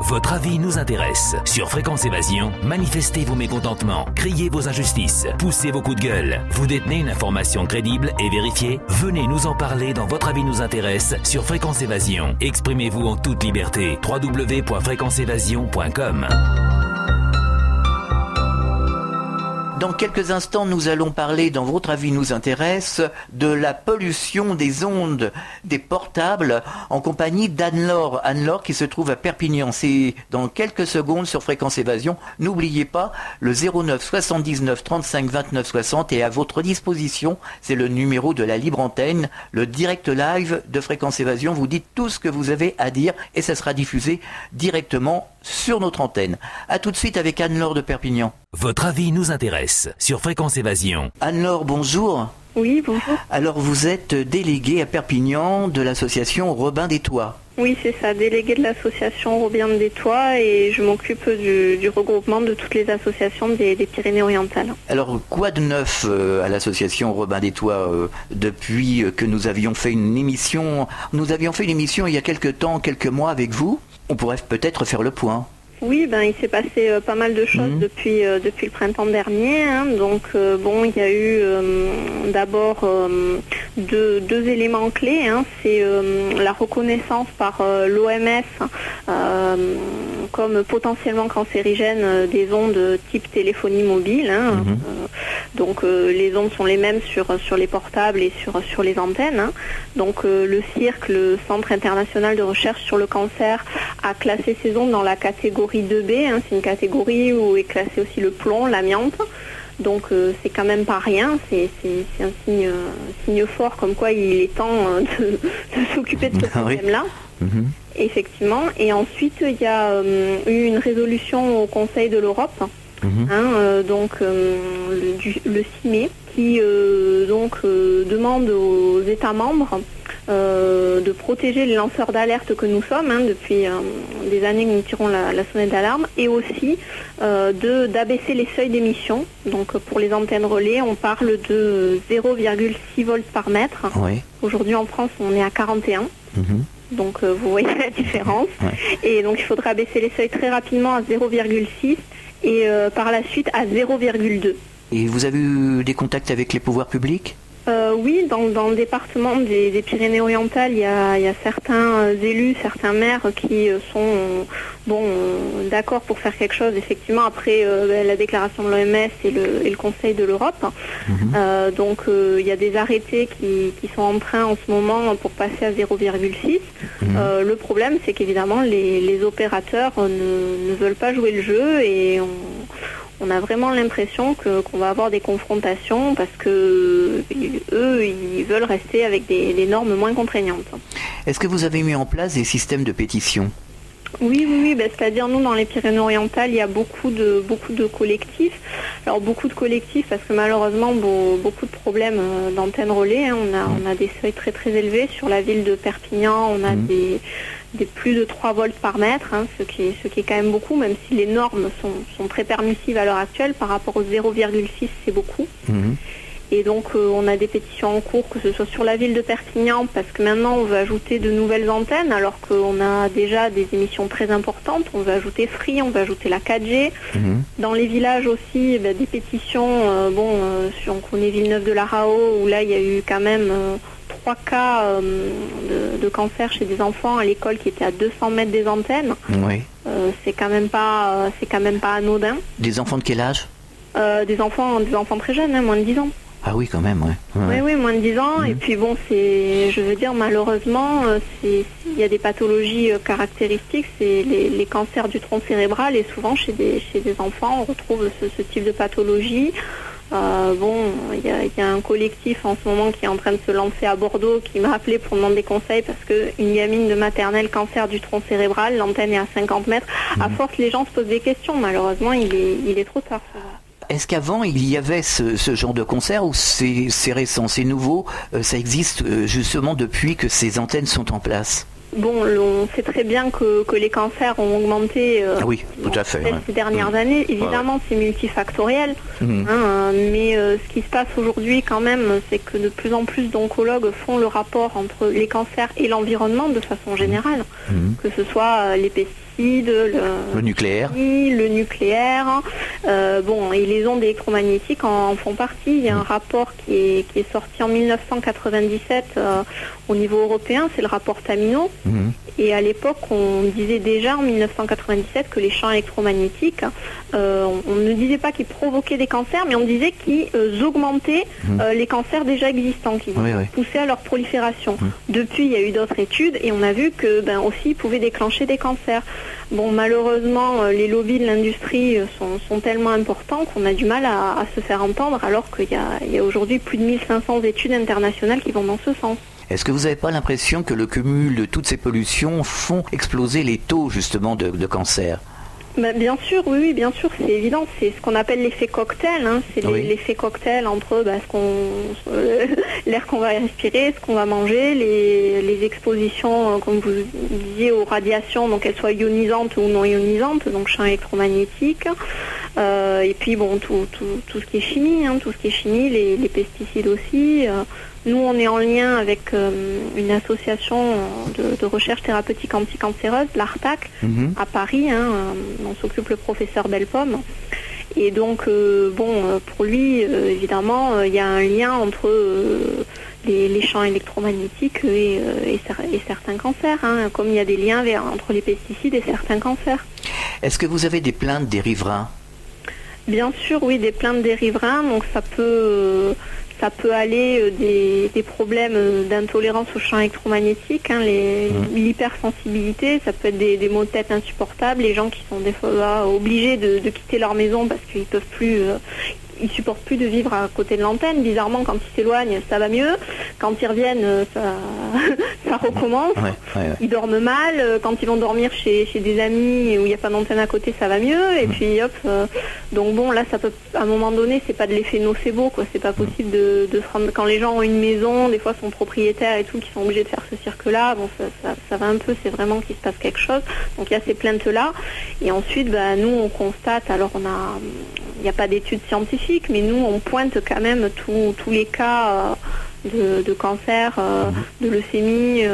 Votre avis nous intéresse. Sur Fréquence Évasion, manifestez vos mécontentements, criez vos injustices, poussez vos coups de gueule. Vous détenez une information crédible et vérifiée? Venez nous en parler dans Votre avis nous intéresse sur Fréquence Évasion. Exprimez-vous en toute liberté. www.fréquenceévasion.com. Dans quelques instants, nous allons parler, dans Votre avis nous intéresse, de la pollution des ondes des portables en compagnie d'Anne-Laure. Anne-Laure qui se trouve à Perpignan. C'est dans quelques secondes sur Fréquence Évasion. N'oubliez pas, le 09 79 35 29 60 est à votre disposition. C'est le numéro de la libre antenne, le direct live de Fréquence Évasion. Vous dites tout ce que vous avez à dire et ça sera diffusé directement sur notre antenne. A tout de suite avec Anne-Laure de Perpignan. Votre avis nous intéresse sur Fréquence Évasion. Anne-Laure, bonjour. Oui, bonjour. Alors vous êtes déléguée à Perpignan de l'association Robin des Toits. Oui, c'est ça, déléguée de l'association Robin des Toits et je m'occupe du regroupement de toutes les associations des Pyrénées-Orientales. Alors quoi de neuf à l'association Robin des Toits depuis que nous avions fait une émission? Nous avions fait une émission il y a quelques mois avec vous. On pourrait peut-être faire le point. Oui, il s'est passé pas mal de choses depuis le printemps dernier. Donc, il y a eu d'abord deux éléments clés. C'est la reconnaissance par l'OMS comme potentiellement cancérigènes des ondes type téléphonie mobile. Donc, les ondes sont les mêmes sur les portables et sur les antennes. Donc, le CIRC, le Centre international de recherche sur le cancer, a classé ces ondes dans la catégorie 2B, c'est une catégorie où est classé aussi le plomb, l'amiante. Donc c'est quand même pas rien, c'est un signe fort comme quoi il est temps de s'occuper de ce problème-là. Effectivement. Et ensuite il y a eu une résolution au Conseil de l'Europe, le 6 mai, qui demande aux États membres de protéger les lanceurs d'alerte que nous sommes, depuis des années que nous tirons la sonnette d'alarme, et aussi d'abaisser les seuils d'émission. Donc pour les antennes relais, on parle de 0,6 volts par mètre. Oui. Aujourd'hui en France, on est à 41. Donc vous voyez la différence. Et donc il faudra baisser les seuils très rapidement à 0,6 et par la suite à 0,2. Et vous avez eu des contacts avec les pouvoirs publics ? Oui, dans le département des Pyrénées-Orientales, il y a certains élus, certains maires qui sont d'accord pour faire quelque chose, effectivement, après la déclaration de l'OMS et le Conseil de l'Europe. Donc il y a des arrêtés qui sont en train en ce moment pour passer à 0,6. Le problème, c'est qu'évidemment, les opérateurs ne veulent pas jouer le jeu et on a vraiment l'impression qu'on va avoir des confrontations parce que eux, ils veulent rester avec des normes moins contraignantes. Est-ce que vous avez mis en place des systèmes de pétition ? Oui, c'est-à-dire nous dans les Pyrénées-Orientales, il y a beaucoup de collectifs. Alors beaucoup de collectifs parce que malheureusement beaucoup de problèmes d'antennes relais. On a des seuils très très élevés sur la ville de Perpignan. On a des plus de 3 volts par mètre, ce qui est quand même beaucoup, même si les normes sont très permissives à l'heure actuelle. Par rapport aux 0,6, c'est beaucoup. Et donc on a des pétitions en cours, que ce soit sur la ville de Perpignan, parce que maintenant on veut ajouter de nouvelles antennes, alors qu'on a déjà des émissions très importantes. On veut ajouter Free, on veut ajouter la 4G. Dans les villages aussi, des pétitions, on connaît Villeneuve de la Rao, où là il y a eu quand même 3 cas de cancer chez des enfants à l'école qui étaient à 200 mètres des antennes. C'est quand même pas anodin. Des enfants de quel âge ? Des enfants très jeunes, moins de 10 ans. Ah oui, quand même, Oui, moins de 10 ans. Et puis malheureusement, il y a des pathologies caractéristiques, c'est les cancers du tronc cérébral, et souvent chez des enfants, on retrouve ce type de pathologie. Il y a un collectif en ce moment qui est en train de se lancer à Bordeaux qui m'a appelé pour demander conseil parce qu'une gamine de maternelle, cancer du tronc cérébral, l'antenne est à 50 mètres. À force, les gens se posent des questions. Malheureusement, il est trop tard. Est-ce qu'avant il y avait ce genre de concert ou c'est récent, c'est nouveau, ça existe justement depuis que ces antennes sont en place ? On sait très bien que les cancers ont augmenté tout à fait, ces dernières années. Évidemment, c'est multifactoriel. Mais ce qui se passe aujourd'hui quand même, c'est que de plus en plus d'oncologues font le rapport entre les cancers et l'environnement de façon générale. Que ce soit les pesticides, pesticides, le nucléaire, et les ondes électromagnétiques en font partie. Il y a un rapport qui est sorti en 1997 au niveau européen, c'est le rapport Tamino. Et à l'époque, on disait déjà en 1997 que les champs électromagnétiques, on ne disait pas qu'ils provoquaient des cancers, mais on disait qu'ils augmentaient les cancers déjà existants, qui poussaient à leur prolifération. Depuis, il y a eu d'autres études et on a vu que aussi ils pouvaient déclencher des cancers. Bon, malheureusement, les lobbies de l'industrie sont tellement importants qu'on a du mal à se faire entendre, alors qu'il y a aujourd'hui plus de 1500 études internationales qui vont dans ce sens. Est-ce que vous n'avez pas l'impression que le cumul de toutes ces pollutions font exploser les taux justement de cancer ? Bien sûr, oui, bien sûr, c'est évident. C'est ce qu'on appelle l'effet cocktail. C'est l'effet cocktail entre l'air qu'on va respirer, ce qu'on va manger, les expositions, comme vous disiez, aux radiations, donc qu'elles soient ionisantes ou non ionisantes, donc champs électromagnétiques. Et puis tout ce qui est chimie, les pesticides aussi. Nous, on est en lien avec une association de recherche thérapeutique anticancéreuse, l'ARTAC, à Paris, dont s'occupe le professeur Belpomme. Et donc, pour lui, évidemment, il y a un lien entre les champs électromagnétiques et certains cancers, comme il y a des liens entre les pesticides et certains cancers. Est-ce que vous avez des plaintes des riverains ? Bien sûr, oui, des plaintes des riverains, donc ça peut aller des problèmes d'intolérance aux champs électromagnétiques, l'hypersensibilité, ça peut être des maux de tête insupportables, les gens qui sont des fois obligés de quitter leur maison parce qu'ils peuvent plus, ils supportent plus de vivre à côté de l'antenne. Bizarrement, quand ils s'éloignent, ça va mieux. Quand ils reviennent, ça recommence. Ils dorment mal. Quand ils vont dormir chez des amis où il n'y a pas d'antenne à côté, ça va mieux. Et puis hop. Donc bon, là, ça peut, à un moment donné, c'est pas de l'effet nocebo, quoi. C'est pas possible de se rendre. Quand les gens ont une maison, des fois sont propriétaires et tout, qui sont obligés de faire ce cirque-là. Bon, ça va un peu. C'est vraiment qu'il se passe quelque chose. Donc il y a ces plaintes-là. Et ensuite, nous, on constate. Alors il n'y a pas d'études scientifiques, mais nous, on pointe quand même tous les cas de cancer, de leucémie,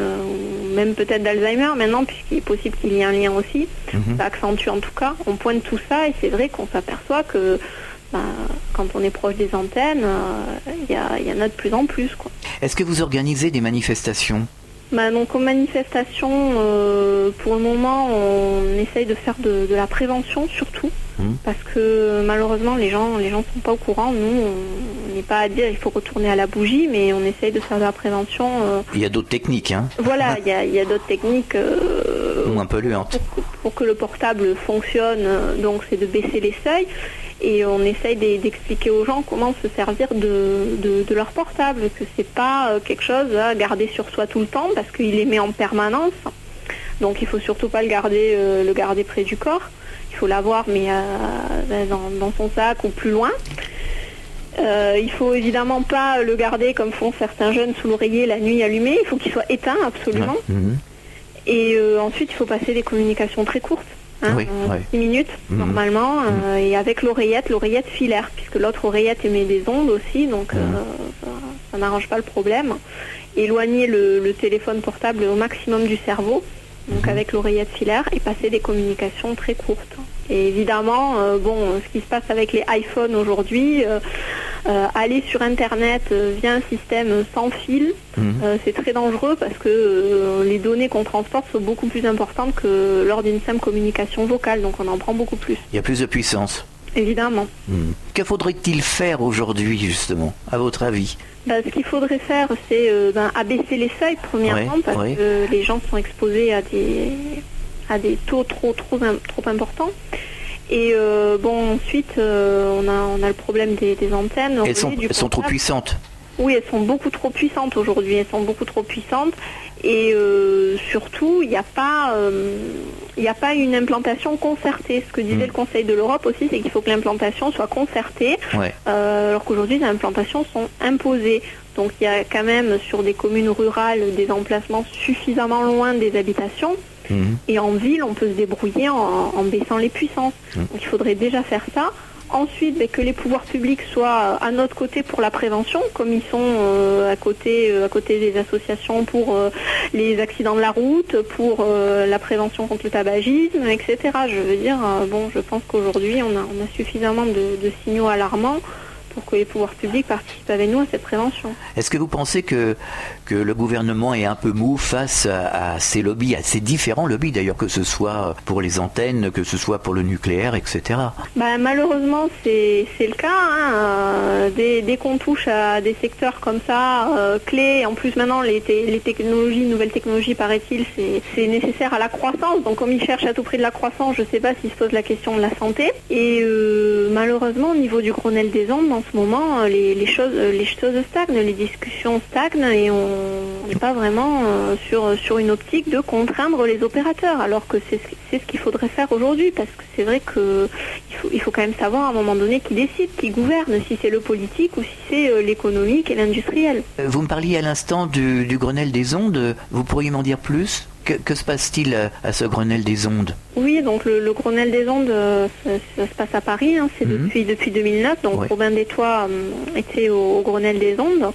même peut-être d'Alzheimer maintenant, puisqu'il est possible qu'il y ait un lien aussi. Ça accentue en tout cas. On pointe tout ça et c'est vrai qu'on s'aperçoit que quand on est proche des antennes, il y en a de plus en plus, quoi. Est-ce que vous organisez des manifestations ? Donc aux manifestations, pour le moment, on essaye de faire de la prévention surtout, parce que malheureusement les gens sont pas au courant. Nous, on n'est pas à dire il faut retourner à la bougie, mais on essaye de faire de la prévention. Il y a d'autres techniques, Voilà, il y a d'autres techniques moins polluantes. Pour que le portable fonctionne, donc c'est de baisser les seuils. Et on essaye d'expliquer aux gens comment se servir de leur portable, que c'est pas quelque chose à garder sur soi tout le temps parce qu'il émet en permanence. Donc il faut surtout pas le garder près du corps. Il faut l'avoir mais dans son sac ou plus loin. Il faut évidemment pas le garder comme font certains jeunes sous l'oreiller la nuit allumé. Il faut qu'il soit éteint absolument. Et ensuite il faut passer des communications très courtes. 6 minutes normalement, et avec l'oreillette filaire, puisque l'autre oreillette émet des ondes aussi, donc ça n'arrange pas le problème. Éloigner le téléphone portable au maximum du cerveau, donc avec l'oreillette filaire, et passer des communications très courtes. Et évidemment, ce qui se passe avec les iPhones aujourd'hui, aller sur Internet via un système sans fil, c'est très dangereux parce que les données qu'on transporte sont beaucoup plus importantes que lors d'une simple communication vocale, donc on en prend beaucoup plus. Il y a plus de puissance. Évidemment. Que faudrait-il faire aujourd'hui, justement, à votre avis ? Ce qu'il faudrait faire, c'est abaisser les seuils, premièrement, parce que les gens sont exposés à des taux trop importants. Et ensuite, on a le problème des antennes. Elles sont trop puissantes. Oui, elles sont beaucoup trop puissantes aujourd'hui. Elles sont beaucoup trop puissantes. Et surtout, il n'y a pas une implantation concertée. Ce que disait le Conseil de l'Europe aussi, c'est qu'il faut que l'implantation soit concertée, alors qu'aujourd'hui, les implantations sont imposées. Donc il y a quand même sur des communes rurales des emplacements suffisamment loin des habitations. Et en ville, on peut se débrouiller en baissant les puissances. Donc il faudrait déjà faire ça. Ensuite, que les pouvoirs publics soient à notre côté pour la prévention, comme ils sont à côté des associations pour les accidents de la route, pour la prévention contre le tabagisme, etc. Je veux dire, je pense qu'aujourd'hui, on a suffisamment de signaux alarmants pour que les pouvoirs publics participent avec nous à cette prévention. Est-ce que vous pensez que le gouvernement est un peu mou face à ces lobbies, à ces différents lobbies d'ailleurs, que ce soit pour les antennes, que ce soit pour le nucléaire, etc. Malheureusement, c'est le cas. Dès qu'on touche à des secteurs comme ça, clés, en plus maintenant les nouvelles technologies, paraît-il, c'est nécessaire à la croissance. Donc comme ils cherchent à tout prix de la croissance, je ne sais pas s'ils se posent la question de la santé. Et malheureusement, au niveau du Grenelle des ondes, en ce moment, les choses stagnent, les discussions stagnent et on n'est pas vraiment sur une optique de contraindre les opérateurs, alors que c'est ce qu'il faudrait faire aujourd'hui, parce que c'est vrai qu'il faut quand même savoir à un moment donné qui décide, qui gouverne, si c'est le politique ou si c'est l'économique et l'industriel. Vous me parliez à l'instant du Grenelle des ondes, vous pourriez m'en dire plus ? Que se passe-t-il à ce Grenelle des ondes ? Oui, donc le Grenelle des ondes, ça se passe à Paris, c'est depuis 2009. Donc ouais. Robin des Toits était au Grenelle des ondes.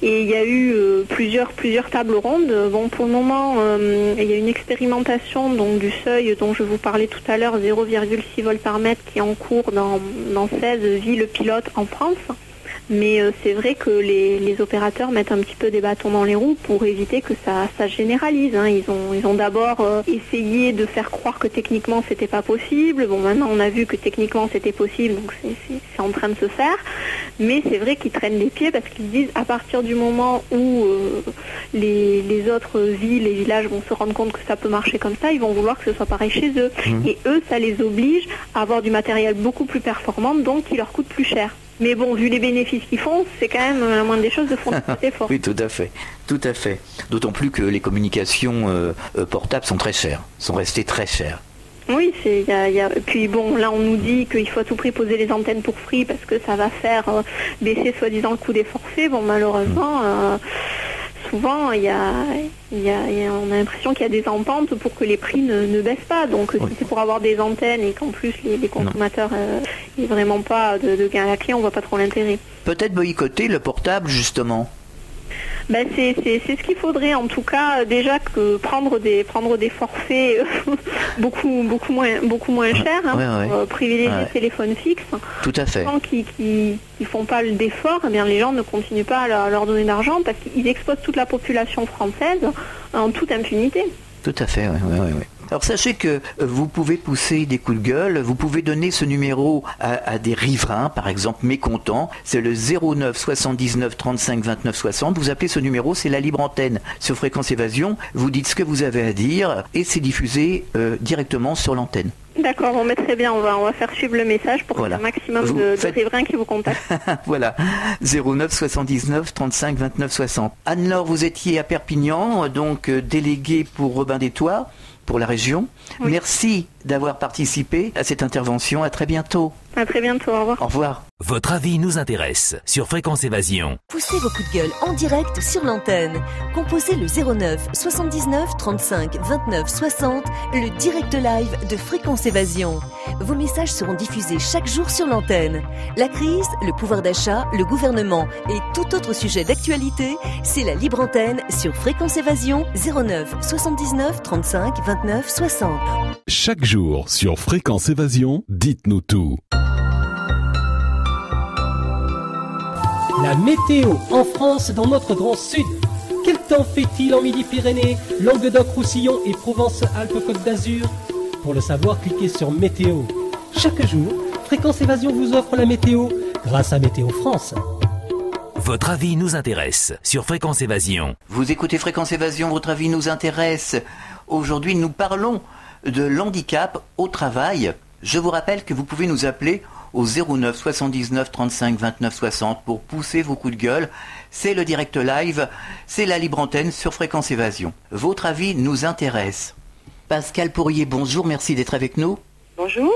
Et il y a eu plusieurs tables rondes. Bon, pour le moment, il y a une expérimentation donc, du seuil dont je vous parlais tout à l'heure, 0,6 volts par mètre, qui est en cours dans 16 villes pilotes en France. Mais c'est vrai que les opérateurs mettent un petit peu des bâtons dans les roues pour éviter que ça généralise. Ils ont d'abord essayé de faire croire que techniquement c'était pas possible. Bon, maintenant on a vu que techniquement c'était possible, donc c'est en train de se faire. Mais c'est vrai qu'ils traînent les pieds parce qu'ils disent à partir du moment où les autres villes et villages vont se rendre compte que ça peut marcher comme ça, ils vont vouloir que ce soit pareil chez eux. Et eux, ça les oblige à avoir du matériel beaucoup plus performant, donc qui leur coûte plus cher. Mais bon, vu les bénéfices qu'ils font, c'est quand même la moindre des choses de fournir cet effort. Oui, tout à fait. D'autant plus que les communications portables sont très chères, sont restées très chères. Oui, puis bon, là on nous dit qu'il faut à tout prix poser les antennes pour free parce que ça va faire baisser soi-disant le coût des forfaits. Bon, malheureusement, souvent on a l'impression qu'il y a des ententes pour que les prix ne baissent pas. Donc si c'est pour avoir des antennes et qu'en plus les consommateurs n'aient vraiment pas de gain à la clé, on voit pas trop l'intérêt. Peut-être boycotter le portable justement. C'est ce qu'il faudrait en tout cas, déjà que prendre des forfaits beaucoup moins chers, pour privilégier le téléphone fixe. Tout à fait. Tant qu'ils font pas d'effort, eh bien les gens ne continuent pas à leur donner d'argent parce qu'ils exposent toute la population française en toute impunité. Tout à fait, oui. Alors sachez que vous pouvez pousser des coups de gueule, vous pouvez donner ce numéro à des riverains, par exemple mécontents, c'est le 09 79 35 29 60, vous appelez ce numéro, c'est la libre antenne sur Fréquence Évasion, vous dites ce que vous avez à dire et c'est diffusé directement sur l'antenne. D'accord, bon, mais très bien, on va faire suivre le message pour qu'il y ait un maximum de riverains qui vous contactent. Voilà, 09 79 35 29 60. Anne-Laure, vous étiez à Perpignan, donc déléguée pour Robin des Toits, pour la région. Oui. Merci d'avoir participé à cette intervention. À très bientôt. À très bientôt, au revoir. Au revoir. Votre avis nous intéresse sur Fréquence Évasion. Poussez vos coups de gueule en direct sur l'antenne. Composez le 09 79 35 29 60, le direct live de Fréquence Évasion. Vos messages seront diffusés chaque jour sur l'antenne. La crise, le pouvoir d'achat, le gouvernement et tout autre sujet d'actualité, c'est la libre antenne sur Fréquence Évasion 09 79 35 29 60. Chaque jour sur Fréquence Évasion, dites-nous tout. La météo en France, dans notre grand sud. Quel temps fait-il en Midi-Pyrénées, Languedoc-Roussillon et Provence-Alpes-Côte d'Azur? Pour le savoir, cliquez sur Météo. Chaque jour, Fréquence Évasion vous offre la météo grâce à Météo France. Votre avis nous intéresse sur Fréquence Évasion. Vous écoutez Fréquence Évasion, votre avis nous intéresse. Aujourd'hui, nous parlons de l'handicap au travail. Je vous rappelle que vous pouvez nous appeler au 09 79 35 29 60 pour pousser vos coups de gueule. C'est le direct live, c'est la libre antenne sur Fréquence Évasion. Votre avis nous intéresse. Pascal Pourrier, bonjour, merci d'être avec nous. Bonjour.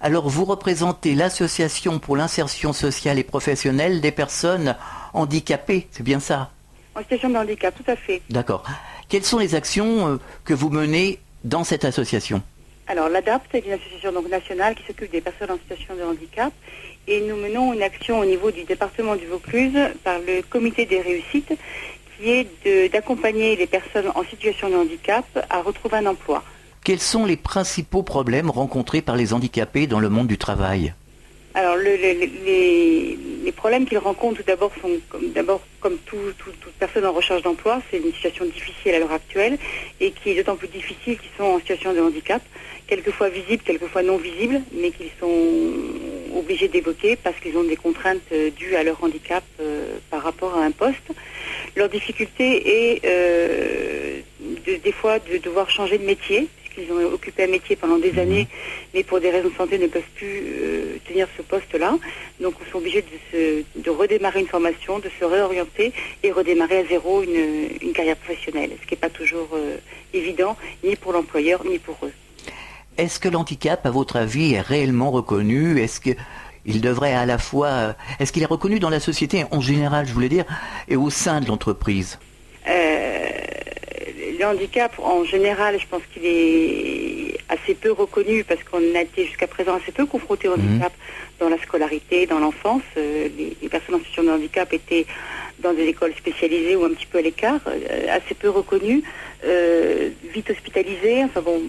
Alors, vous représentez l'Association pour l'insertion sociale et professionnelle des personnes handicapées, c'est bien ça? En situation de handicap, tout à fait. D'accord. Quelles sont les actions que vous menez dans cette association? Alors l'ADAPT est une association donc nationale qui s'occupe des personnes en situation de handicap et nous menons une action au niveau du département du Vaucluse par le comité des réussites qui est d'accompagner les personnes en situation de handicap à retrouver un emploi. Quels sont les principaux problèmes rencontrés par les handicapés dans le monde du travail ? Alors les problèmes qu'ils rencontrent tout d'abord sont comme toute personne en recherche d'emploi, c'est une situation difficile à l'heure actuelle et qui est d'autant plus difficile qu'ils sont en situation de handicap, quelquefois visibles, quelquefois non visibles, mais qu'ils sont obligés d'évoquer parce qu'ils ont des contraintes dues à leur handicap par rapport à un poste. Leur difficulté est des fois de devoir changer de métier. Ils ont occupé un métier pendant des années, mais pour des raisons de santé ne peuvent plus tenir ce poste-là. Donc ils sont obligés de redémarrer une formation, de se réorienter et redémarrer à zéro une carrière professionnelle, ce qui n'est pas toujours évident, ni pour l'employeur, ni pour eux. Est-ce que l'handicap, à votre avis, est réellement reconnu ? Est-ce qu'il devrait à la fois... Est-ce qu'il est reconnu dans la société en général, je voulais dire, et au sein de l'entreprise ? Le handicap, en général, je pense qu'il est assez peu reconnu parce qu'on a été jusqu'à présent assez peu confrontés au handicap dans la scolarité, dans l'enfance. Les personnes en situation de handicap étaient dans des écoles spécialisées ou un petit peu à l'écart, assez peu reconnues, vite hospitalisées. Enfin bon,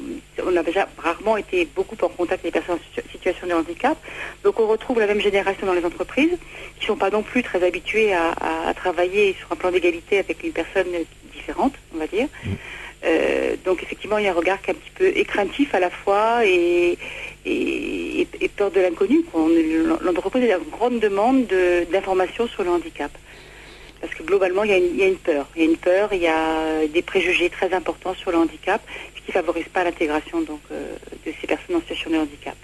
on a déjà rarement été beaucoup en contact avec les personnes en situation de handicap. Donc on retrouve la même génération dans les entreprises qui ne sont pas non plus très habituées à travailler sur un plan d'égalité avec une personne différente, on va dire. Donc effectivement, il y a un regard qui est un petit peu écraintif à la fois et peur de l'inconnu. L'entreprise a une grande demande d'informations sur le handicap. Parce que globalement, il y a une peur. Il y a une peur, il y a des préjugés très importants sur le handicap, ce qui ne favorise pas l'intégration donc, de ces personnes en situation de handicap.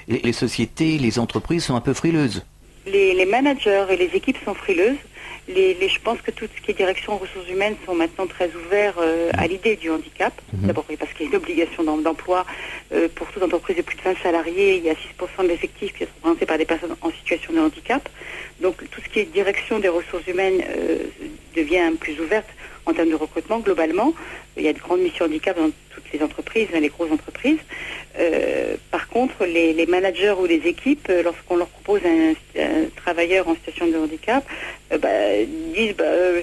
Les sociétés, les entreprises sont un peu frileuses. Les managers et les équipes sont frileuses. Je pense que tout ce qui est direction ressources humaines sont maintenant très ouverts à l'idée du handicap. D'abord parce qu'il y a une obligation d'emploi pour toute entreprise de plus de 20 salariés. Il y a 6% de l'effectif qui sont représentés par des personnes en situation de handicap. Donc tout ce qui est direction des ressources humaines devient plus ouverte en termes de recrutement globalement. Il y a de grandes missions handicap dans toutes les entreprises, dans les grosses entreprises. Par contre, les managers ou les équipes, lorsqu'on leur propose un travailleur en situation de handicap, disent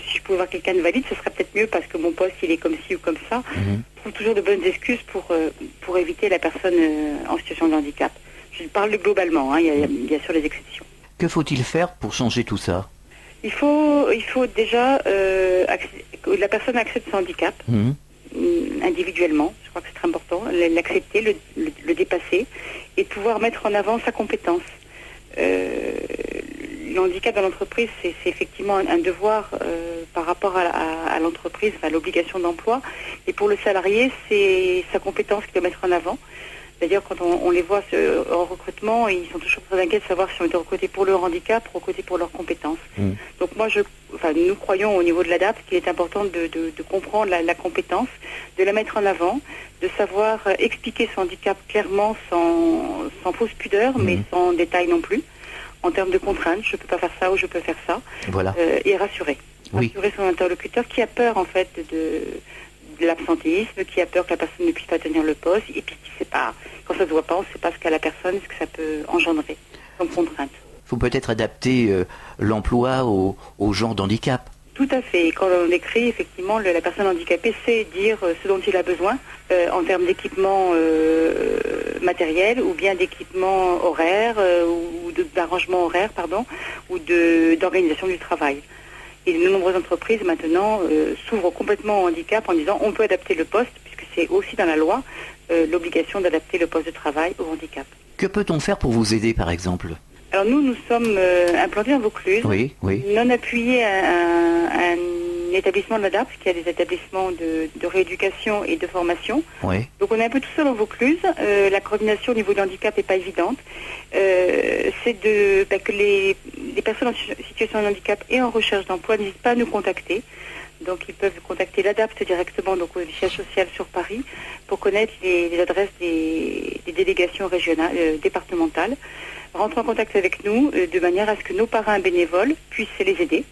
si je pouvais avoir quelqu'un de valide, ce serait peut-être mieux parce que mon poste il est comme ci ou comme ça. Je trouve toujours de bonnes excuses pour éviter la personne en situation de handicap. Je parle globalement, il y a bien sûr les exceptions. Que faut-il faire pour changer tout ça ? Il faut déjà que la personne accepte son handicap individuellement. Je crois que c'est très important. L'accepter, le dépasser et pouvoir mettre en avant sa compétence. Le handicap dans l'entreprise, c'est effectivement un devoir par rapport à l'entreprise, à l'obligation d'emploi. Et pour le salarié, c'est sa compétence qu'il doit mettre en avant. D'ailleurs, quand on les voit en recrutement, ils sont toujours très inquiets de savoir si on est recruté pour leur handicap ou recruté pour leurs compétences. Donc moi, nous croyons au niveau de l'ADAPT qu'il est important de comprendre la compétence, de la mettre en avant, de savoir expliquer son handicap clairement, sans fausse pudeur, mais sans détail non plus, en termes de contraintes. Je ne peux pas faire ça ou je peux faire ça. Voilà. Et rassurer. Rassurer son interlocuteur qui a peur, en fait, de l'absentéisme, qui a peur que la personne ne puisse pas tenir le poste, et puis qui ne sait pas, quand ça ne se voit pas, on ne sait pas ce qu'a la personne, ce que ça peut engendrer comme contrainte. Il faut peut-être adapter l'emploi au genre d'handicap. Tout à fait. Et quand on écrit, effectivement, la personne handicapée sait dire ce dont il a besoin en termes d'équipement matériel ou bien d'équipement horaire ou d'arrangement horaire, ou d'organisation du travail. Et de nombreuses entreprises maintenant s'ouvrent complètement au handicap en disant on peut adapter le poste, puisque c'est aussi dans la loi l'obligation d'adapter le poste de travail au handicap. Que peut-on faire pour vous aider, par exemple ? Alors nous sommes implantés en Vaucluse, non appuyés à un établissement de l'ADAPT, qui a des établissements de rééducation et de formation. Donc on est un peu tout seul en Vaucluse. La coordination au niveau du handicap n'est pas évidente. C'est que les personnes en situation de handicap et en recherche d'emploi n'hésitent pas à nous contacter. Donc ils peuvent contacter l'ADAPT directement, donc au siège social sur Paris, pour connaître les adresses des délégations régionales, départementales. Rentrer en contact avec nous de manière à ce que nos parrains bénévoles puissent les aider.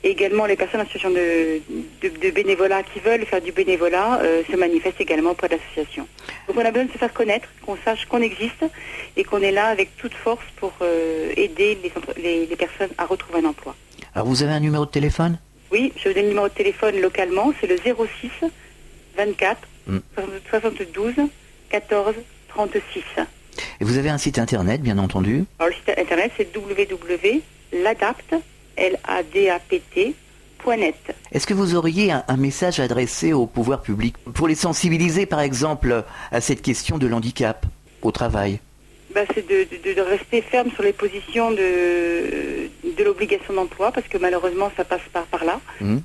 Et également, les personnes en situation de bénévolat qui veulent faire du bénévolat se manifestent également auprès de l'association. Donc on a besoin de se faire connaître, qu'on sache qu'on existe et qu'on est là avec toute force pour aider les personnes à retrouver un emploi. Alors vous avez un numéro de téléphone? Oui, je vous donne le numéro de téléphone localement, c'est le 06 24 72 14 36. Et vous avez un site internet, bien entendu? Alors le site internet, c'est www.ladapt.net. Est-ce que vous auriez un message adressé au pouvoir public pour les sensibiliser, par exemple, à cette question de l'handicap au travail? C'est de rester ferme sur les positions de l'obligation d'emploi, parce que malheureusement ça passe par là.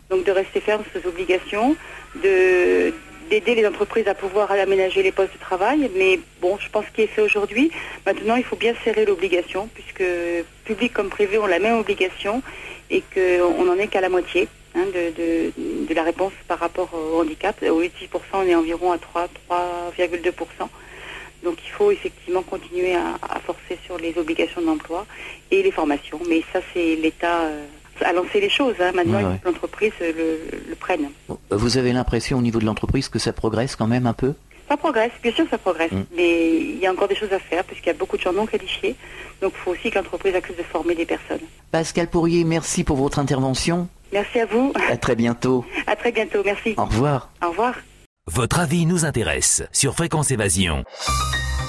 Donc de rester ferme sur ces obligations, d'aider les entreprises à pouvoir aménager les postes de travail. Mais bon, je pense qu'il est fait aujourd'hui. Maintenant, il faut bien serrer l'obligation, puisque public comme privé ont la même obligation et qu'on n'en est qu'à la moitié de la réponse par rapport au handicap. Au 8-6%, on est environ à 3,2%. Donc il faut effectivement continuer à forcer sur les obligations d'emploi et les formations. Mais ça, c'est l'État à lancer les choses. Maintenant, il faut que l'entreprise le prenne. Vous avez l'impression au niveau de l'entreprise que ça progresse quand même un peu? Ça progresse, bien sûr ça progresse. Mais il y a encore des choses à faire puisqu'il y a beaucoup de gens non qualifiés. Donc il faut aussi que l'entreprise accepte de former des personnes. Pascal Pourrier, merci pour votre intervention. Merci à vous. À très bientôt. À très bientôt, merci. Au revoir. Au revoir. Votre avis nous intéresse sur Fréquence Évasion.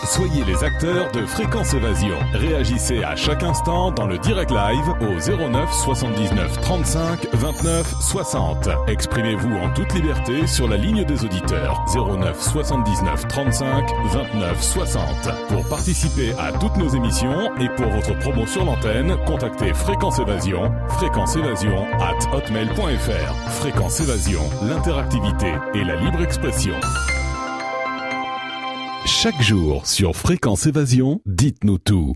Soyez les acteurs de Fréquence Évasion. Réagissez à chaque instant dans le direct live au 09 79 35 29 60. Exprimez-vous en toute liberté sur la ligne des auditeurs 09 79 35 29 60. Pour participer à toutes nos émissions et pour votre promo sur l'antenne, contactez Fréquence Évasion, fréquenceévasion@hotmail.fr. Fréquence Évasion, l'interactivité et la libre expression. Chaque jour sur Fréquence Évasion, dites-nous tout.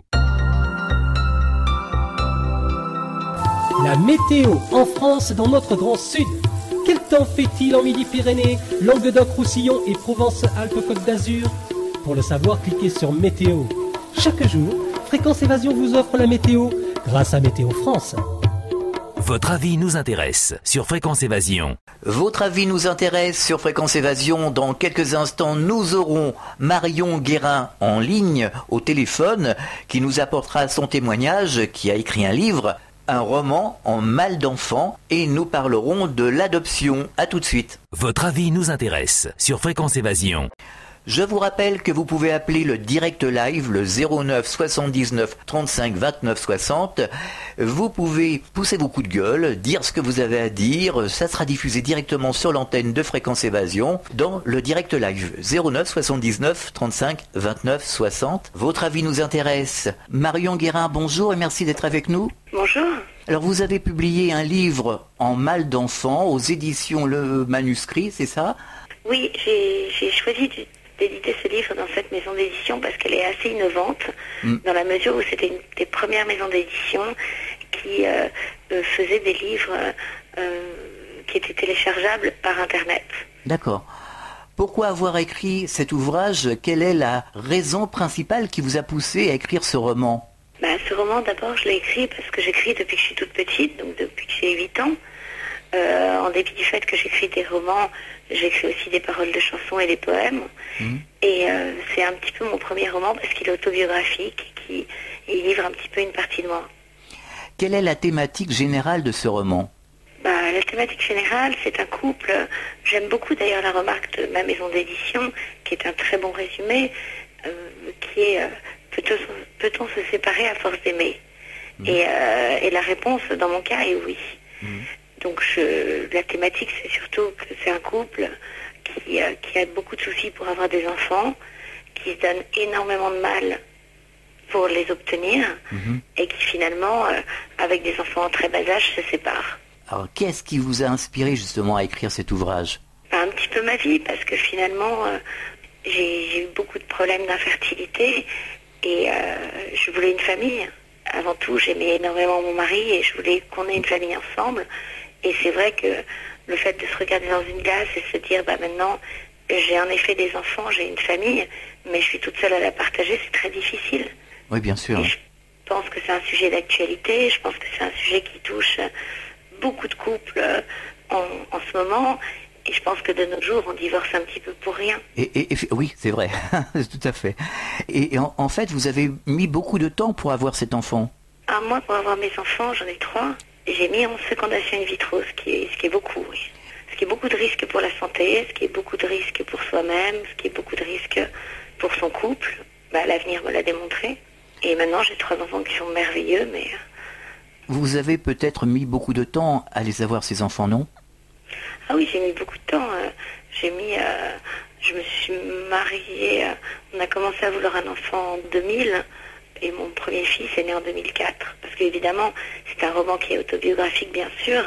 La météo en France dans notre grand sud. Quel temps fait-il en Midi-Pyrénées, Languedoc-Roussillon et Provence-Alpes-Côte d'Azur? Pour le savoir, cliquez sur Météo. Chaque jour, Fréquence Évasion vous offre la météo grâce à Météo France. Votre avis nous intéresse sur Fréquence Évasion. Votre avis nous intéresse sur Fréquence Évasion. Dans quelques instants, nous aurons Marion Guérin en ligne au téléphone qui nous apportera son témoignage, qui a écrit un livre, un roman en mal d'enfant, et nous parlerons de l'adoption. À tout de suite. Votre avis nous intéresse sur Fréquence Évasion. Je vous rappelle que vous pouvez appeler le direct live, le 09 79 35 29 60. Vous pouvez pousser vos coups de gueule, dire ce que vous avez à dire. Ça sera diffusé directement sur l'antenne de Fréquence Évasion dans le direct live. 09 79 35 29 60. Votre avis nous intéresse. Marion Guérin, bonjour et merci d'être avec nous. Bonjour. Alors vous avez publié un livre en mal d'enfant aux éditions Le Manuscrit, c'est ça? Oui, j'ai choisi d'éditer ce livre dans cette maison d'édition parce qu'elle est assez innovante dans la mesure où c'était une des premières maisons d'édition qui faisait des livres qui étaient téléchargeables par Internet. D'accord. Pourquoi avoir écrit cet ouvrage? Quelle est la raison principale qui vous a poussé à écrire ce roman? Ce roman, d'abord, je l'ai écrit parce que j'écris depuis que je suis toute petite, donc depuis que j'ai 8 ans. En dépit du fait que j'écris des romans, j'écris aussi des paroles de chansons et des poèmes. Et c'est un petit peu mon premier roman parce qu'il est autobiographique et il livre un petit peu une partie de moi. Quelle est la thématique générale de ce roman? La thématique générale, c'est un couple. J'aime beaucoup d'ailleurs la remarque de ma maison d'édition, qui est un très bon résumé, qui est peut-on se séparer à force d'aimer? Et la réponse, dans mon cas, est oui. Donc la thématique, c'est surtout que c'est un couple qui a beaucoup de soucis pour avoir des enfants, qui se donne énormément de mal pour les obtenir, et qui finalement, avec des enfants en très bas âge, se séparent. Alors qu'est-ce qui vous a inspiré justement à écrire cet ouvrage? Un petit peu ma vie, parce que finalement, j'ai eu beaucoup de problèmes d'infertilité, et je voulais une famille. Avant tout, j'aimais énormément mon mari, et je voulais qu'on ait une famille ensemble. Et c'est vrai que le fait de se regarder dans une glace et se dire, maintenant, j'ai en effet des enfants, j'ai une famille, mais je suis toute seule à la partager, c'est très difficile. Oui, bien sûr. Et je pense que c'est un sujet d'actualité, je pense que c'est un sujet qui touche beaucoup de couples en ce moment. Et je pense que de nos jours, on divorce un petit peu pour rien. Oui, c'est vrai, tout à fait. Et en fait, vous avez mis beaucoup de temps pour avoir cet enfant. Moi, pour avoir mes enfants, j'en ai 3. J'ai mis en fécondation in vitro, ce qui est beaucoup, oui. Ce qui est beaucoup de risques pour la santé, ce qui est beaucoup de risques pour soi-même, ce qui est beaucoup de risques pour son couple. L'avenir me l'a démontré. Et maintenant, j'ai 3 enfants qui sont merveilleux, mais... Vous avez peut-être mis beaucoup de temps à les avoir, ces enfants, non? Ah oui, j'ai mis beaucoup de temps. Je me suis mariée, on a commencé à vouloir un enfant en 2000, et mon premier fils est né en 2004. Parce qu'évidemment, c'est un roman qui est autobiographique, bien sûr,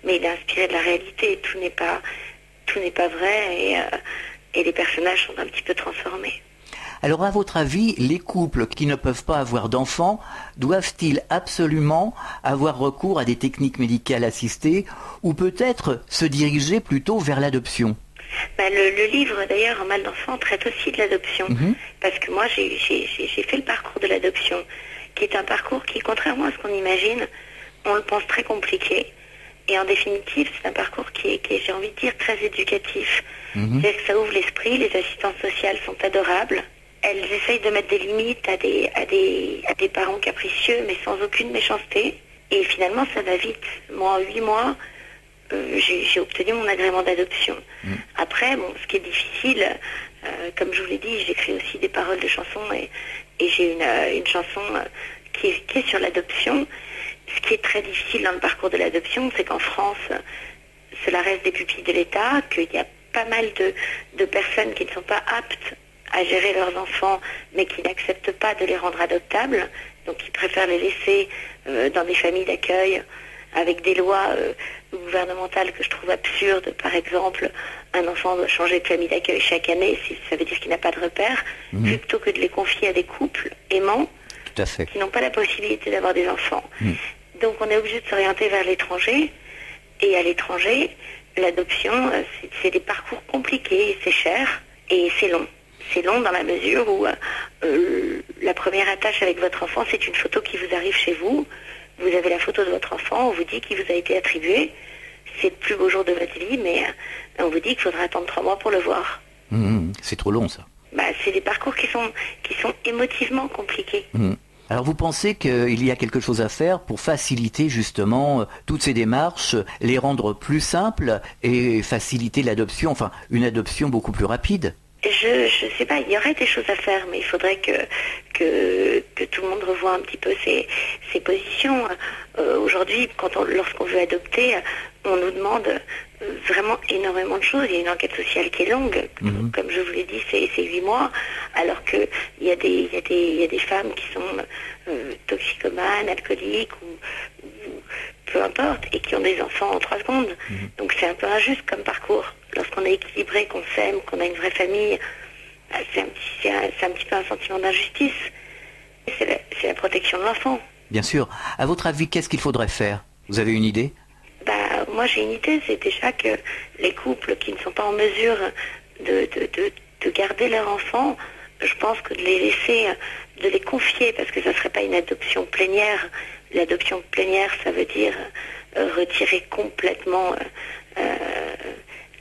mais il est inspiré de la réalité. Tout n'est pas vrai, et les personnages sont un petit peu transformés. Alors, à votre avis, les couples qui ne peuvent pas avoir d'enfants doivent-ils absolument avoir recours à des techniques médicales assistées ou peut-être se diriger plutôt vers l'adoption? Le livre, d'ailleurs, En mal d'enfant, traite aussi de l'adoption. Parce que moi, j'ai fait le parcours de l'adoption, qui est un parcours qui, contrairement à ce qu'on imagine, on le pense très compliqué. Et en définitive, c'est un parcours qui est, j'ai envie de dire, très éducatif. C'est-à-dire que ça ouvre l'esprit, les assistantes sociales sont adorables. Elles essayent de mettre des limites à des parents capricieux, mais sans aucune méchanceté. Et finalement, ça va vite. Moi, en 8 mois, j'ai obtenu mon agrément d'adoption. Après, bon, ce qui est difficile, comme je vous l'ai dit, j'écris aussi des paroles de chansons et j'ai une chanson qui est sur l'adoption. Ce qui est très difficile dans le parcours de l'adoption, c'est qu'en France, cela reste des pupilles de l'État, qu'il y a pas mal de personnes qui ne sont pas aptes à gérer leurs enfants, mais qui n'acceptent pas de les rendre adoptables, donc ils préfèrent les laisser dans des familles d'accueil, avec des lois gouvernementales que je trouve absurdes. Par exemple, un enfant doit changer de famille d'accueil chaque année, ça veut dire qu'il n'a pas de repère, plutôt que de les confier à des couples aimants, tout à fait, qui n'ont pas la possibilité d'avoir des enfants. Donc on est obligé de s'orienter vers l'étranger, et à l'étranger, l'adoption, c'est des parcours compliqués, c'est cher, et c'est long. C'est long dans la mesure où la première attache avec votre enfant, c'est une photo qui vous arrive chez vous. Vous avez la photo de votre enfant, on vous dit qu'il vous a été attribué. C'est le plus beau jour de votre vie, mais on vous dit qu'il faudra attendre 3 mois pour le voir. C'est trop long, ça. C'est des parcours qui sont émotivement compliqués. Alors vous pensez qu'il y a quelque chose à faire pour faciliter justement toutes ces démarches, les rendre plus simples et faciliter l'adoption, enfin une adoption beaucoup plus rapide? Je sais pas, il y aurait des choses à faire, mais il faudrait que tout le monde revoie un petit peu ses positions. Aujourd'hui, lorsqu'on veut adopter, on nous demande vraiment énormément de choses. Il y a une enquête sociale qui est longue, comme je vous l'ai dit, c'est 8 mois, alors qu'il y a des femmes qui sont toxicomanes, alcooliques ou peu importe, et qui ont des enfants en 3 secondes. Donc c'est un peu injuste comme parcours. Lorsqu'on est équilibré, qu'on s'aime, qu'on a une vraie famille, c'est un petit peu un sentiment d'injustice. C'est la protection de l'enfant. Bien sûr. À votre avis, qu'est-ce qu'il faudrait faire? Vous avez une idée? Moi j'ai une idée, c'est déjà que les couples qui ne sont pas en mesure de garder leur enfant, je pense que de les laisser, de les confier, parce que ça ne serait pas une adoption plénière. L'adoption plénière, ça veut dire retirer complètement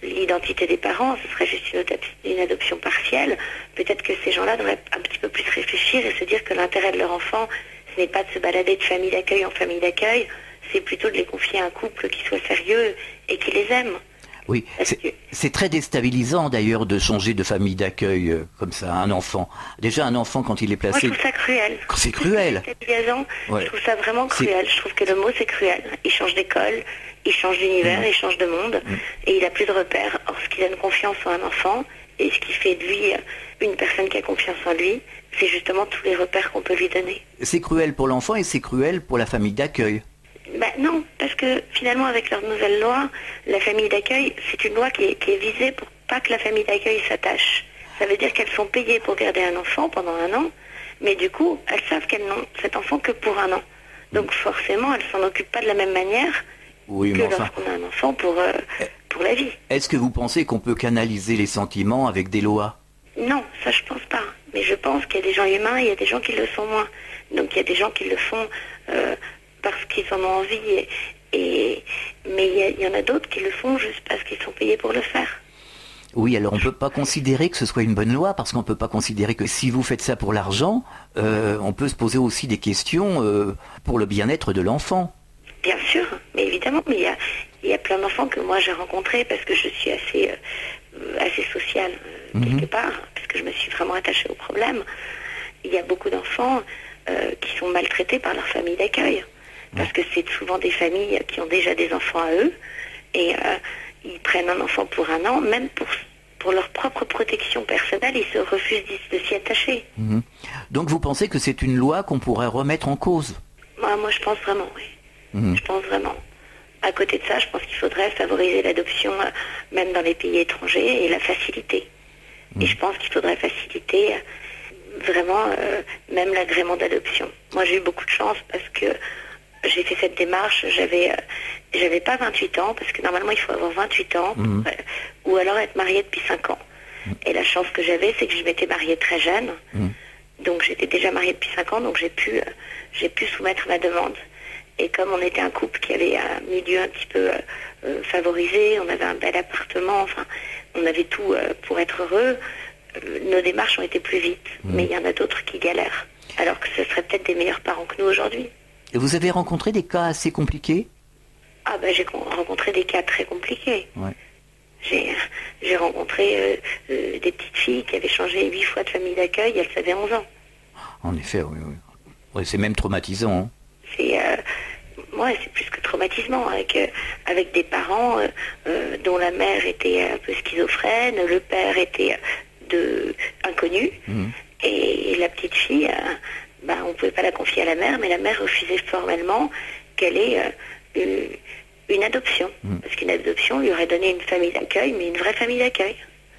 l'identité des parents, ce serait juste une adoption partielle. Peut-être que ces gens-là devraient un petit peu plus réfléchir et se dire que l'intérêt de leur enfant, ce n'est pas de se balader de famille d'accueil en famille d'accueil, c'est plutôt de les confier à un couple qui soit sérieux et qui les aime. Oui, c'est très déstabilisant d'ailleurs de changer de famille d'accueil comme ça, un enfant. Déjà un enfant quand il est placé... Moi je trouve ça cruel. C'est cruel. Je trouve ça vraiment cruel. Je trouve que le mot c'est cruel. Il change d'école, il change d'univers, il change de monde et il n'a plus de repères. Or ce qui donne confiance en un enfant et ce qui fait de lui une personne qui a confiance en lui, c'est justement tous les repères qu'on peut lui donner. C'est cruel pour l'enfant et c'est cruel pour la famille d'accueil. Non, parce que finalement avec leur nouvelle loi, la famille d'accueil, c'est une loi qui est visée pour pas que la famille d'accueil s'attache. Ça veut dire qu'elles sont payées pour garder un enfant pendant 1 an, mais du coup, elles savent qu'elles n'ont cet enfant que pour 1 an. Donc forcément, elles s'en occupent pas de la même manière que lorsqu'on a un enfant pour la vie. Est-ce que vous pensez qu'on peut canaliser les sentiments avec des lois? Non, ça je pense pas. Mais je pense qu'il y a des gens humains et il y a des gens qui le sont moins. Donc il y a des gens qui le font parce qu'ils en ont envie Mais il y en a d'autres qui le font juste parce qu'ils sont payés pour le faire. Oui, alors on ne peut pas considérer que ce soit une bonne loi, parce qu'on ne peut pas considérer que si vous faites ça pour l'argent, on peut se poser aussi des questions pour le bien-être de l'enfant. Bien sûr, mais évidemment, mais il y a plein d'enfants que moi j'ai rencontrés parce que je suis assez sociale quelque part, parce que je me suis vraiment attachée au problème. Il y a beaucoup d'enfants qui sont maltraités par leur famille d'accueil, parce que c'est souvent des familles qui ont déjà des enfants à eux, et ils prennent un enfant pour un an, même pour leur propre protection personnelle, ils se refusent de s'y attacher. Donc vous pensez que c'est une loi qu'on pourrait remettre en cause? Moi je pense vraiment, oui. Je pense vraiment. À côté de ça, je pense qu'il faudrait favoriser l'adoption même dans les pays étrangers et la faciliter. Et je pense qu'il faudrait faciliter vraiment même l'agrément d'adoption. Moi j'ai eu beaucoup de chance parce que j'ai fait cette démarche, j'avais pas 28 ans, parce que normalement il faut avoir 28 ans, ou alors être marié depuis 5 ans. Et la chance que j'avais, c'est que je m'étais mariée très jeune, donc j'étais déjà mariée depuis 5 ans, donc j'ai pu soumettre ma demande. Et comme on était un couple qui avait un milieu un petit peu favorisé, on avait un bel appartement, enfin, on avait tout pour être heureux, nos démarches ont été plus vite. Mais il y en a d'autres qui galèrent, alors que ce seraient peut-être des meilleurs parents que nous aujourd'hui. Et vous avez rencontré des cas assez compliqués? Ah ben j'ai rencontré des cas très compliqués. Ouais. J'ai rencontré des petites filles qui avaient changé 8 fois de famille d'accueil, elles avaient 11 ans. En effet, oui. Ouais, c'est même traumatisant. Hein. C'est plus que traumatisant, avec des parents dont la mère était un peu schizophrène, le père était inconnu, et la petite fille, on ne pouvait pas la confier à la mère, mais la mère refusait formellement qu'elle ait une adoption, parce qu'une adoption lui aurait donné une famille d'accueil, mais une vraie famille d'accueil.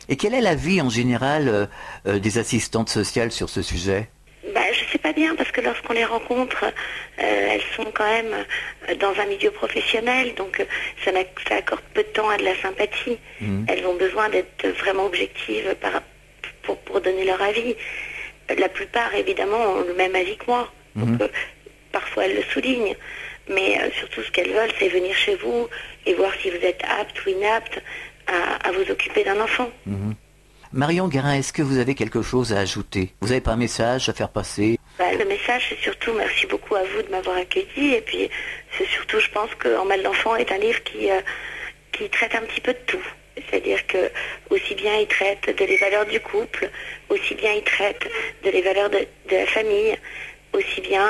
Et quel est l'avis en général des assistantes sociales sur ce sujet? Je ne sais pas bien, parce que lorsqu'on les rencontre, elles sont quand même dans un milieu professionnel, donc ça accorde peu de temps à de la sympathie. Elles ont besoin d'être vraiment objectives pour donner leur avis. La plupart, évidemment, ont le même avis que moi. Donc, parfois, elles le soulignent. Mais surtout, ce qu'elles veulent, c'est venir chez vous et voir si vous êtes apte ou inapte à vous occuper d'un enfant. Marion Guérin, est-ce que vous avez quelque chose à ajouter? Vous n'avez pas un message à faire passer? Le message, c'est surtout merci beaucoup à vous de m'avoir accueilli. Et puis, c'est surtout, je pense qu'En mal d'enfant est un livre qui traite un petit peu de tout. C'est-à-dire que aussi bien il traite de les valeurs du couple, aussi bien il traite de les valeurs de la famille, aussi bien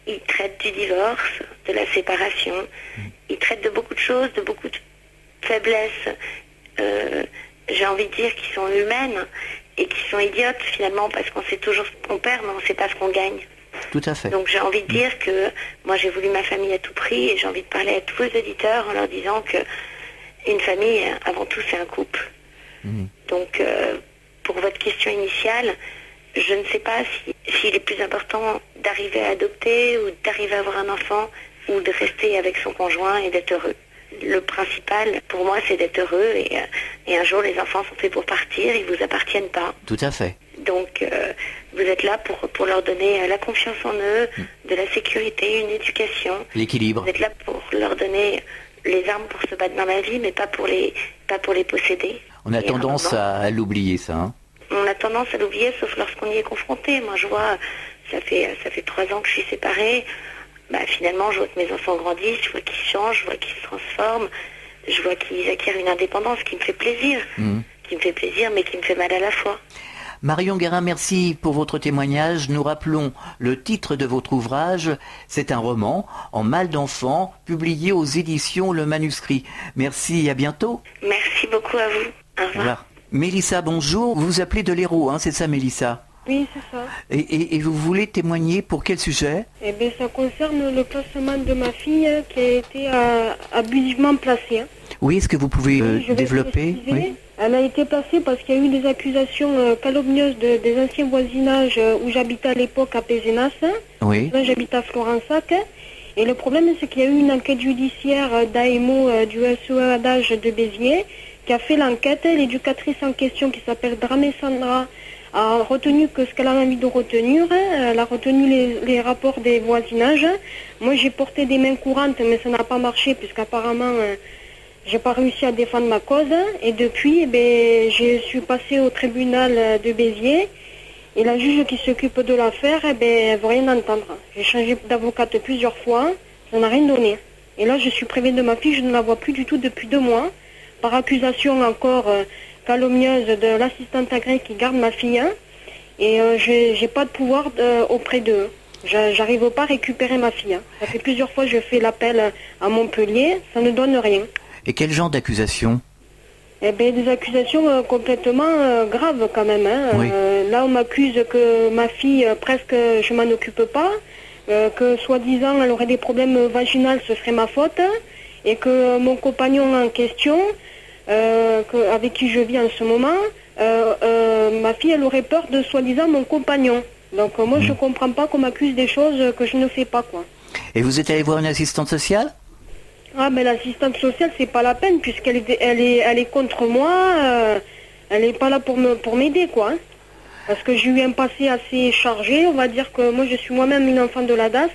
il traite du divorce, de la séparation. Il traite de beaucoup de choses, de beaucoup de faiblesses. J'ai envie de dire qui sont humaines et qui sont idiotes finalement, parce qu'on sait toujours ce qu'on perd, mais on ne sait pas ce qu'on gagne. Tout à fait. Donc j'ai envie de dire que moi j'ai voulu ma famille à tout prix, et j'ai envie de parler à tous vos auditeurs en leur disant que une famille, avant tout, c'est un couple. Donc pour votre question initiale, je ne sais pas s'il est plus important d'arriver à adopter ou d'arriver à avoir un enfant, ou de rester avec son conjoint et d'être heureux. Le principal, pour moi, c'est d'être heureux, et un jour, les enfants sont faits pour partir, ils ne vous appartiennent pas. Tout à fait. Donc, vous êtes là pour leur donner la confiance en eux, de la sécurité, une éducation. L'équilibre. Vous êtes là pour leur donner les armes pour se battre dans la vie, mais pas pour les posséder. On a tendance à l'oublier, ça. Hein. On a tendance à l'oublier, sauf lorsqu'on y est confronté. Moi, je vois, ça fait 3 ans que je suis séparée. Finalement, je vois que mes enfants grandissent, je vois qu'ils changent, je vois qu'ils se transforment, je vois qu'ils acquièrent une indépendance qui me fait plaisir, mais qui me fait mal à la fois. Marion Guérin, merci pour votre témoignage. Nous rappelons le titre de votre ouvrage. C'est un roman, En mal d'enfant, publié aux éditions Le Manuscrit. Merci, à bientôt. Merci beaucoup à vous. Au revoir. Mélissa, bonjour. Vous vous appelez de l'Hérault, hein, c'est ça, Mélissa? Oui, c'est ça. Et vous voulez témoigner pour quel sujet? Eh bien, ça concerne le placement de ma fille qui a été abusivement placée. Oui, est-ce que vous pouvez développer? Oui. Elle a été placée parce qu'il y a eu des accusations calomnieuses des anciens voisinages où j'habitais à l'époque à Pézenas. Oui. Là, j'habite à Florensac. Et le problème, c'est qu'il y a eu une enquête judiciaire d'AMO du SEA d'âge de Béziers qui a fait l'enquête. L'éducatrice en question, qui s'appelle Dramé Sandra, a retenu que ce qu'elle avait envie de retenir. Elle a retenu les rapports des voisinages. Moi, j'ai porté des mains courantes, mais ça n'a pas marché, puisqu'apparemment, j'ai pas réussi à défendre ma cause. Et depuis, je suis passée au tribunal de Béziers. Et la juge qui s'occupe de l'affaire, elle veut rien entendre. J'ai changé d'avocate plusieurs fois, ça n'a rien donné. Et là, je suis privée de ma fille, je ne la vois plus du tout depuis 2 mois. Par accusation encore calomnieuse de l'assistante agréée qui garde ma fille. Et j'ai pas de pouvoir auprès d'eux. J'arrive pas à récupérer ma fille. Ça fait plusieurs fois que je fais l'appel à Montpellier, ça ne donne rien. Et quel genre d'accusation? Des accusations complètement graves quand même. Oui. Là, on m'accuse que ma fille, presque, je m'en occupe pas, que soi-disant, elle aurait des problèmes vaginaux, ce serait ma faute, et que mon compagnon en question, avec qui je vis en ce moment, ma fille, elle aurait peur de soi-disant mon compagnon. Donc moi, je comprends pas qu'on m'accuse des choses que je ne fais pas, quoi. Et vous êtes allé voir une assistante sociale? Ah, mais l'assistante sociale, c'est pas la peine, puisqu'elle est contre moi, elle est pas là pour m'aider, quoi. Parce que j'ai eu un passé assez chargé, on va dire que moi je suis moi-même une enfant de la DAS,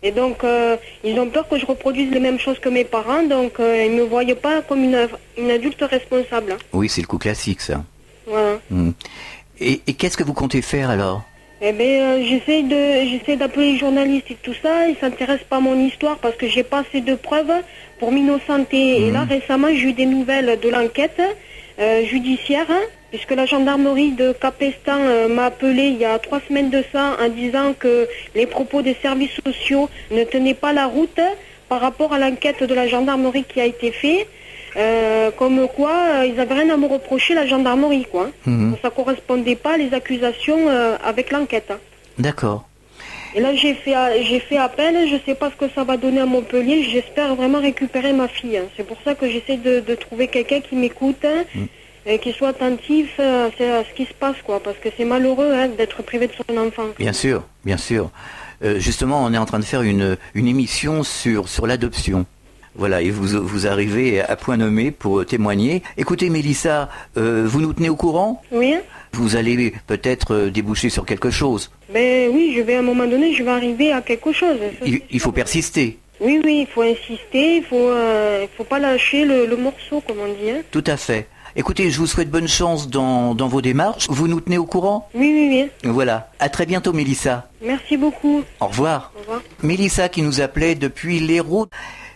et donc ils ont peur que je reproduise les mêmes choses que mes parents, donc ils me voient pas comme une adulte responsable. Oui, c'est le coup classique, ça. Voilà. Et qu'est-ce que vous comptez faire alors? J'essaie d'appeler les journalistes et tout ça. Ils s'intéressent pas à mon histoire parce que j'ai pas assez de preuves pour m'innocenter. Et là, récemment, j'ai eu des nouvelles de l'enquête judiciaire, puisque la gendarmerie de Capestan m'a appelé il y a 3 semaines de ça en disant que les propos des services sociaux ne tenaient pas la route par rapport à l'enquête de la gendarmerie qui a été faite. Comme quoi, ils n'avaient rien à me reprocher, la gendarmerie, quoi. Ça correspondait pas les accusations avec l'enquête. D'accord. Et là, j'ai fait appel, je sais pas ce que ça va donner à Montpellier, j'espère vraiment récupérer ma fille. C'est pour ça que j'essaie de trouver quelqu'un qui m'écoute, et qui soit attentif à ce qui se passe, quoi, parce que c'est malheureux d'être privé de son enfant. Bien sûr, bien sûr. Justement, on est en train de faire une émission sur l'adoption. Voilà, et vous arrivez à point nommé pour témoigner. Écoutez, Mélissa, vous nous tenez au courant? Oui. Vous allez peut-être déboucher sur quelque chose. Oui, à un moment donné, je vais arriver à quelque chose. Il faut persister. Oui, il faut insister, il faut pas lâcher le morceau, comme on dit. Tout à fait. Écoutez, je vous souhaite bonne chance dans vos démarches. Vous nous tenez au courant? Oui. Voilà. À très bientôt, Mélissa. Merci beaucoup. Au revoir. Au revoir. Mélissa qui nous appelait depuis l'Hérault.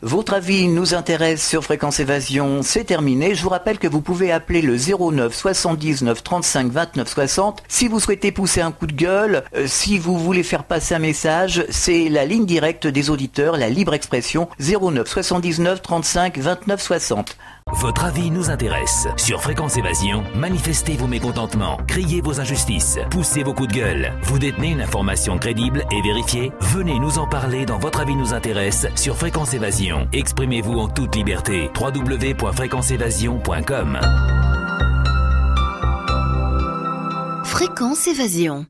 Votre avis nous intéresse sur Fréquence Évasion, c'est terminé. Je vous rappelle que vous pouvez appeler le 09 79 35 29 60 si vous souhaitez pousser un coup de gueule, si vous voulez faire passer un message, c'est la ligne directe des auditeurs, la libre expression 09 79 35 29 60. Votre avis nous intéresse. Sur Fréquence Évasion, manifestez vos mécontentements, criez vos injustices, poussez vos coups de gueule. Vous détenez une information crédible et vérifiée? Venez nous en parler dans Votre avis nous intéresse sur Fréquence Évasion. Exprimez-vous en toute liberté. www.fréquenceévasion.com. Fréquence Évasion.